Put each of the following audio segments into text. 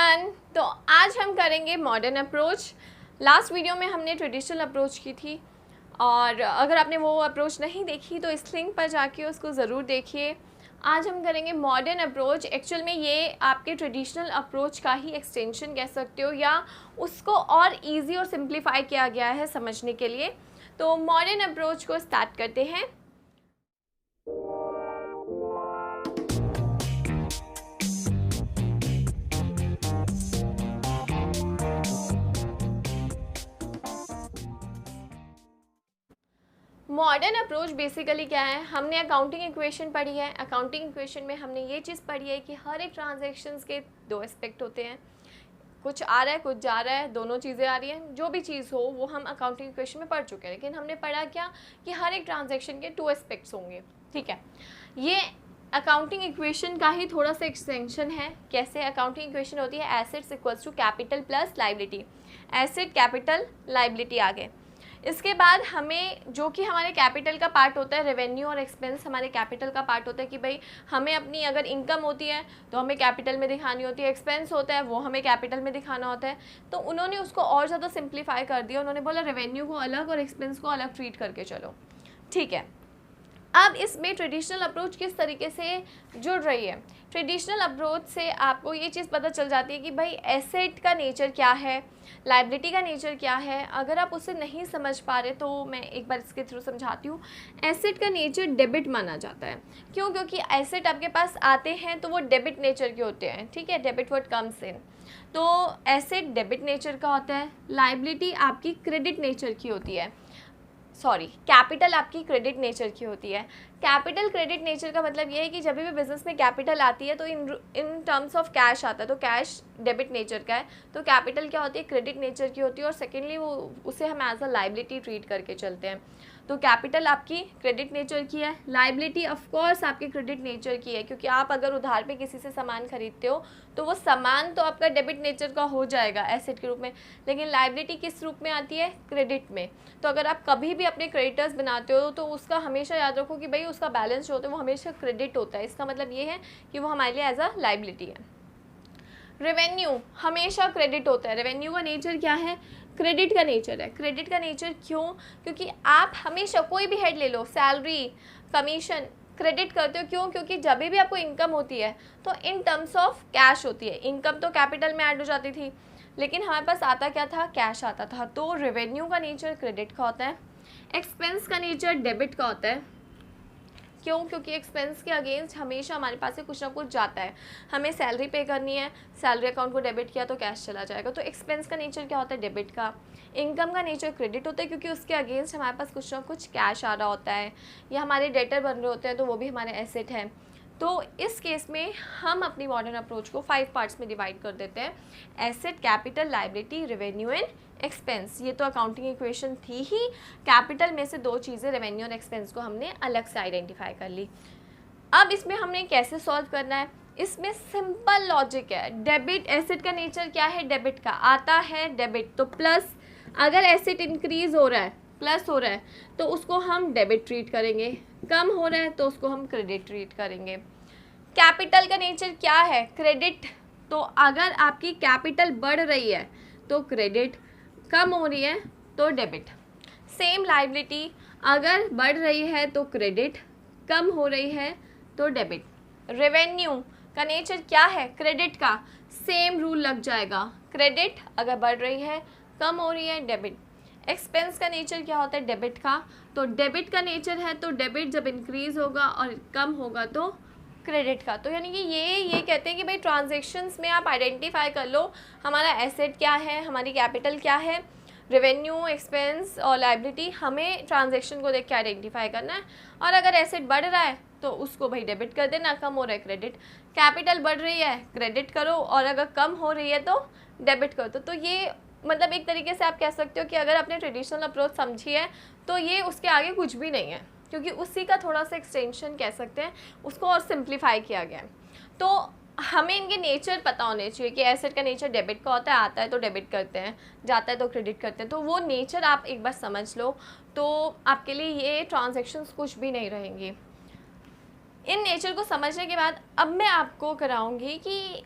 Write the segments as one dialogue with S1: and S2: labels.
S1: Everyone, तो आज हम करेंगे मॉडर्न अप्रोच। लास्ट वीडियो में हमने ट्रेडिशनल अप्रोच की थी और अगर आपने वो अप्रोच नहीं देखी तो इस लिंक पर जाके उसको ज़रूर देखिए। आज हम करेंगे मॉडर्न अप्रोच। एक्चुअल में ये आपके ट्रेडिशनल अप्रोच का ही एक्सटेंशन कह सकते हो या उसको और इजी और सिंप्लीफाई किया गया है समझने के लिए। तो मॉडर्न अप्रोच को स्टार्ट करते हैं। मॉडर्न अप्रोच बेसिकली क्या है, हमने अकाउंटिंग इक्वेशन पढ़ी है। अकाउंटिंग इक्वेशन में हमने ये चीज़ पढ़ी है कि हर एक ट्रांजैक्शंस के दो एस्पेक्ट होते हैं, कुछ आ रहा है कुछ जा रहा है, दोनों चीज़ें आ रही हैं, जो भी चीज़ हो वो हम अकाउंटिंग इक्वेशन में पढ़ चुके हैं। लेकिन हमने पढ़ा क्या कि हर एक ट्रांजैक्शन के टू एस्पेक्ट्स होंगे। ठीक है, ये अकाउंटिंग इक्वेशन का ही थोड़ा सा एक्सटेंशन है। कैसे अकाउंटिंग इक्वेशन होती है, assets equals to capital plus liability, asset capital liability आगे। इसके बाद हमें जो कि हमारे कैपिटल का पार्ट होता है, रेवेन्यू और एक्सपेंस हमारे कैपिटल का पार्ट होता है कि भाई हमें अपनी अगर इनकम होती है तो हमें कैपिटल में दिखानी होती है, एक्सपेंस होता है वो हमें कैपिटल में दिखाना होता है। तो उन्होंने उसको और ज़्यादा सिंप्लीफाई कर दिया। उन्होंने बोला रेवेन्यू को अलग और एक्सपेंस को अलग ट्रीट करके चलो। ठीक है, अब इसमें ट्रेडिशनल अप्रोच किस तरीके से जुड़ रही है। ट्रेडिशनल अप्रोच से आपको ये चीज़ पता चल जाती है कि भाई एसेट का नेचर क्या है, लाइबिलिटी का नेचर क्या है। अगर आप उसे नहीं समझ पा रहे तो मैं एक बार इसके थ्रू समझाती हूँ। एसेट का नेचर डेबिट माना जाता है। क्यों? क्योंकि एसेट आपके पास आते हैं तो वो डेबिट नेचर के होते हैं। ठीक है, डेबिट वर्ड कम्स इन, तो एसेट डेबिट नेचर का होता है, लाइबिलिटी आपकी क्रेडिट नेचर की होती है। सॉरी, कैपिटल आपकी क्रेडिट नेचर की होती है। कैपिटल क्रेडिट नेचर का मतलब ये है कि जब भी बिजनेस में कैपिटल आती है तो इन टर्म्स ऑफ कैश आता है, तो कैश डेबिट नेचर का है। तो कैपिटल क्या होती है, क्रेडिट नेचर की होती है। और सेकेंडली वो उसे हम एज अ लाइबिलिटी ट्रीट करके चलते हैं। तो कैपिटल आपकी क्रेडिट नेचर की है, लाइबिलिटी ऑफकोर्स आपकी क्रेडिट नेचर की है, क्योंकि आप अगर उधार पे किसी से सामान खरीदते हो तो वो सामान तो आपका डेबिट नेचर का हो जाएगा एसेट के रूप में, लेकिन लाइबिलिटी किस रूप में आती है, क्रेडिट में। तो अगर आप कभी भी अपने क्रेडिटर्स बनाते हो तो उसका हमेशा याद रखो कि भाई उसका बैलेंस जो होता है वो हमेशा क्रेडिट होता है। इसका मतलब ये है कि वो हमारे लिए एज अ लाइबिलिटी है। रेवेन्यू हमेशा क्रेडिट होता है। रेवेन्यू का नेचर क्या है, क्रेडिट का नेचर है। क्रेडिट का नेचर क्यों? क्योंकि आप हमेशा कोई भी हेड ले लो, सैलरी, कमीशन, क्रेडिट करते हो। क्यों? क्योंकि जब भी आपको इनकम होती है तो इन टर्म्स ऑफ कैश होती है। इनकम तो कैपिटल में ऐड हो जाती थी, लेकिन हमारे पास आता क्या था, कैश आता था। तो रेवेन्यू का नेचर क्रेडिट का होता है, एक्सपेंस का नेचर डेबिट का होता है। क्यों? क्योंकि एक्सपेंस के अगेंस्ट हमेशा हमारे पास से कुछ ना कुछ जाता है। हमें सैलरी पे करनी है, सैलरी अकाउंट को डेबिट किया तो कैश चला जाएगा। तो एक्सपेंस का नेचर क्या होता है, डेबिट का। इनकम का नेचर क्रेडिट होता है, क्योंकि उसके अगेंस्ट हमारे पास कुछ ना कुछ कैश आ रहा होता है, या हमारे डेटर बन रहे होते हैं तो वो भी हमारे एसेट हैं। तो इस केस में हम अपनी मॉडर्न अप्रोच को 5 पार्ट्स में डिवाइड कर देते हैं, asset, capital, liability, revenue and expense. ये तो अकाउंटिंग इक्वेशन थी ही। कैपिटल में से दो चीज़ें, रेवेन्यू और एक्सपेंस को हमने अलग से आइडेंटिफाई कर ली। अब इसमें हमने कैसे सॉल्व करना है, इसमें सिंपल लॉजिक है। डेबिट, एसेट का नेचर क्या है, डेबिट का। आता है डेबिट तो प्लस, अगर एसेट इंक्रीज हो रहा है, प्लस हो रहा है तो उसको हम डेबिट ट्रीट करेंगे, कम हो रहा है तो उसको हम क्रेडिट ट्रीट करेंगे। कैपिटल का नेचर क्या है, क्रेडिट। तो अगर आपकी कैपिटल बढ़ रही है तो क्रेडिट, कम हो रही है तो डेबिट। सेम लाइबिलिटी, अगर बढ़ रही है तो क्रेडिट, कम हो रही है तो डेबिट। रेवेन्यू का नेचर क्या है, क्रेडिट का। सेम रूल लग जाएगा, क्रेडिट अगर बढ़ रही है, कम हो रही है, डेबिट। एक्सपेंस का नेचर क्या होता है, डेबिट का। तो डेबिट का नेचर है तो डेबिट जब इंक्रीज होगा और कम होगा तो क्रेडिट का। तो यानी कि ये कहते हैं कि भाई ट्रांजैक्शंस में आप आइडेंटिफाई कर लो हमारा एसेट क्या है, हमारी कैपिटल क्या है, रेवेन्यू, एक्सपेंस और लाइबिलिटी हमें ट्रांजैक्शन को देख के आइडेंटिफाई करना है। और अगर एसेट बढ़ रहा है तो उसको भाई डेबिट कर देना, कम हो रहा है क्रेडिट। कैपिटल बढ़ रही है क्रेडिट करो, और अगर कम हो रही है तो डेबिट कर दो। तो ये मतलब एक तरीके से आप कह सकते हो कि अगर आपने ट्रेडिशनल अप्रोच समझी है तो ये उसके आगे कुछ भी नहीं है, क्योंकि उसी का थोड़ा सा एक्सटेंशन कह सकते हैं, उसको और सिंप्लीफाई किया गया है। तो हमें इनके नेचर पता होने चाहिए कि एसेट का नेचर डेबिट का होता है, आता है तो डेबिट करते हैं, जाता है तो क्रेडिट करते हैं। तो वो नेचर आप एक बार समझ लो तो आपके लिए ये ट्रांजैक्शंस कुछ भी नहीं रहेंगी। इन नेचर को समझने के बाद अब मैं आपको कराऊंगी कि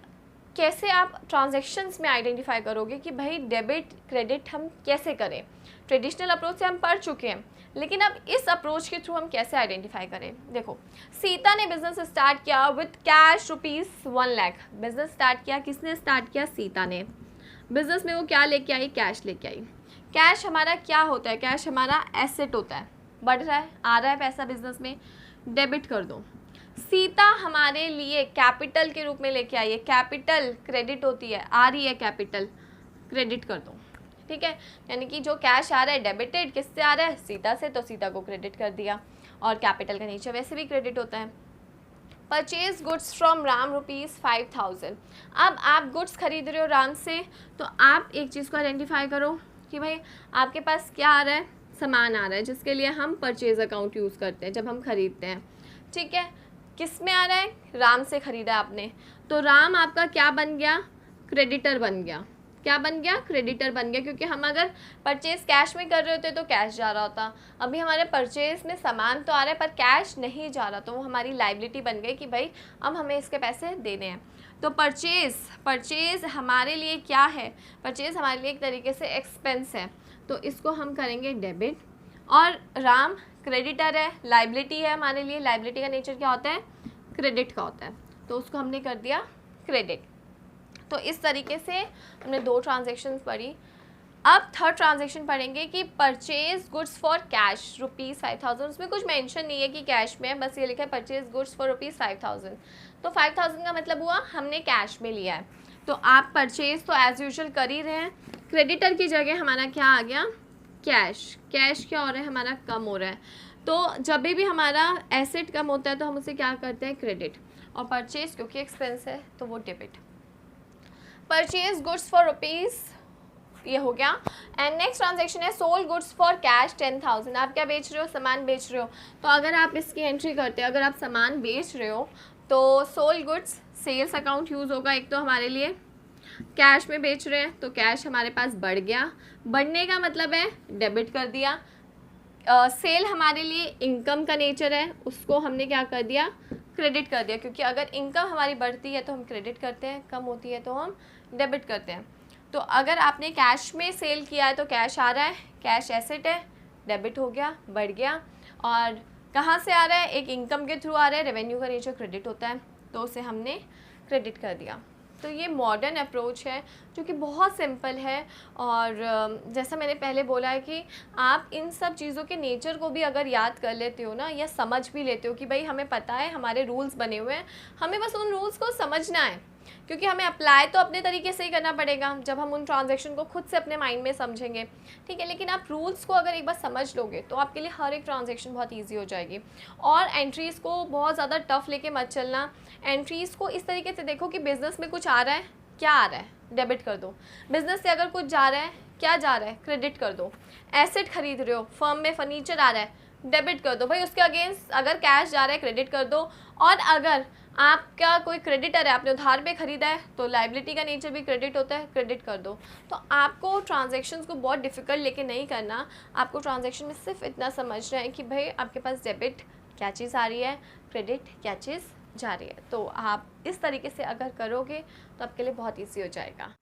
S1: कैसे आप ट्रांजैक्शंस में आइडेंटिफाई करोगे कि भाई डेबिट क्रेडिट हम कैसे करें। ट्रेडिशनल अप्रोच से हम पढ़ चुके हैं, लेकिन अब इस अप्रोच के थ्रू हम कैसे आइडेंटिफाई करें। देखो, सीता ने बिजनेस स्टार्ट किया विथ कैश ₹1,00,000। बिजनेस स्टार्ट किया, किसने स्टार्ट किया? सीता ने। बिजनेस में वो क्या लेके आई? कैश लेके आई। कैश हमारा क्या होता है? कैश हमारा एसेट होता है, बढ़ रहा है, आ रहा है पैसा बिजनेस में, डेबिट कर दो। सीता हमारे लिए कैपिटल के रूप में लेके आई है, कैपिटल क्रेडिट होती है, आ रही है कैपिटल, क्रेडिट कर दो। ठीक है, यानी कि जो कैश आ रहा है डेबिटेड किससे आ रहा है? सीता से, तो सीता को क्रेडिट कर दिया। और कैपिटल का नीचे वैसे भी क्रेडिट होता है। Purchase goods from Ram ₹5,000। अब आप गुड्स खरीद रहे हो राम से, तो आप एक चीज़ को आइडेंटिफाई करो कि भाई आपके पास क्या आ रहा है? सामान आ रहा है, जिसके लिए हम परचेज अकाउंट यूज़ करते हैं जब हम खरीदते हैं। ठीक है, किस में आ रहा है? राम से खरीदा आपने, तो राम आपका क्या बन गया? क्रेडिटर बन गया। क्या बन गया? क्रेडिटर बन गया, क्योंकि हम अगर परचेज कैश में कर रहे होते तो कैश जा रहा होता। अभी हमारे परचेज में सामान तो आ रहा है पर कैश नहीं जा रहा, तो वो हमारी लाइबिलिटी बन गई कि भाई अब हमें इसके पैसे देने हैं। तो परचेज हमारे लिए क्या है? परचेज हमारे लिए एक तरीके से एक्सपेंस है, तो इसको हम करेंगे डेबिट। और राम क्रेडिटर है, लाइबिलिटी है हमारे लिए। लाइबिलिटी का नेचर क्या होता है? क्रेडिट का होता है, तो उसको हमने कर दिया क्रेडिट। तो इस तरीके से हमने 2 ट्रांजेक्शन्स पढ़ी। अब थर्ड ट्रांजेक्शन पढ़ेंगे कि परचेज गुड्स फॉर कैश ₹5,000। उसमें कुछ मेंशन नहीं है कि कैश में है, बस ये लिखा है परचेज गुड्स फॉर ₹5,000। तो 5,000 का मतलब हुआ हमने कैश में लिया है। तो आप परचेज तो एज यूजुअल कर ही रहे हैं। क्रेडिटर की जगह हमारा क्या आ गया? कैश। कैश क्या हो रहा है? हमारा कम हो रहा है। तो जब भी हमारा एसेट कम होता है तो हम उसे क्या करते हैं? क्रेडिट। और परचेज क्योंकि एक्सपेंस है तो वो डेबिट। परचेज गुड्स फॉर ₹, ये हो गया। एंड नेक्स्ट ट्रांजेक्शन है सोल्ड गुड्स फॉर कैश 10,000। आप क्या बेच रहे हो? सामान बेच रहे हो। तो अगर आप इसकी एंट्री करते हैं, अगर आप सामान बेच रहे हो तो sold goods sales account use होगा। एक तो हमारे लिए कैश में बेच रहे हैं तो कैश हमारे पास बढ़ गया, बढ़ने का मतलब है डेबिट कर दिया। सेल हमारे लिए इनकम का नेचर है, उसको हमने क्या कर दिया? क्रेडिट कर दिया, क्योंकि अगर इनकम हमारी बढ़ती है तो हम क्रेडिट करते हैं, कम होती है तो हम डेबिट करते हैं। तो अगर आपने कैश में सेल किया है तो कैश आ रहा है, कैश एसेट है, डेबिट हो गया, बढ़ गया। और कहाँ से आ रहा है? एक इनकम के थ्रू आ रहा है, रेवेन्यू का नेचर क्रेडिट होता है, तो उसे हमने क्रेडिट कर दिया। तो ये मॉडर्न अप्रोच है जो कि बहुत सिंपल है। और जैसा मैंने पहले बोला है कि आप इन सब चीज़ों के नेचर को भी अगर याद कर लेते हो ना, या समझ भी लेते हो कि भाई हमें पता है हमारे रूल्स बने हुए हैं, हमें बस उन रूल्स को समझना है, क्योंकि हमें अप्लाई तो अपने तरीके से ही करना पड़ेगा जब हम उन ट्रांजैक्शन को खुद से अपने माइंड में समझेंगे। ठीक है, लेकिन आप रूल्स को अगर एक बार समझ लोगे तो आपके लिए हर एक ट्रांजैक्शन बहुत ईजी हो जाएगी। और एंट्रीज़ को बहुत ज़्यादा टफ लेके मत चलना। एंट्रीज़ को इस तरीके से देखो कि बिज़नेस में कुछ आ रहा है, क्या आ रहा है? डेबिट कर दो। बिज़नेस से अगर कुछ जा रहा है, क्या जा रहा है? क्रेडिट कर दो। एसेट खरीद रहे हो, फर्म में फर्नीचर आ रहा है, डेबिट कर दो भाई, उसके अगेंस्ट अगर कैश जा रहा है क्रेडिट कर दो। और अगर आपका कोई क्रेडिटर है, आपने उधार पे खरीदा है तो लाइबिलिटी का नेचर भी क्रेडिट होता है, क्रेडिट कर दो। तो आपको ट्रांजैक्शंस को बहुत डिफ़िकल्ट लेके नहीं करना। आपको ट्रांजैक्शन में सिर्फ इतना समझना है कि भाई आपके पास डेबिट क्या चीज़ आ रही है, क्रेडिट क्या चीज़ जा रही है। तो आप इस तरीके से अगर करोगे तो आपके लिए बहुत ईजी हो जाएगा।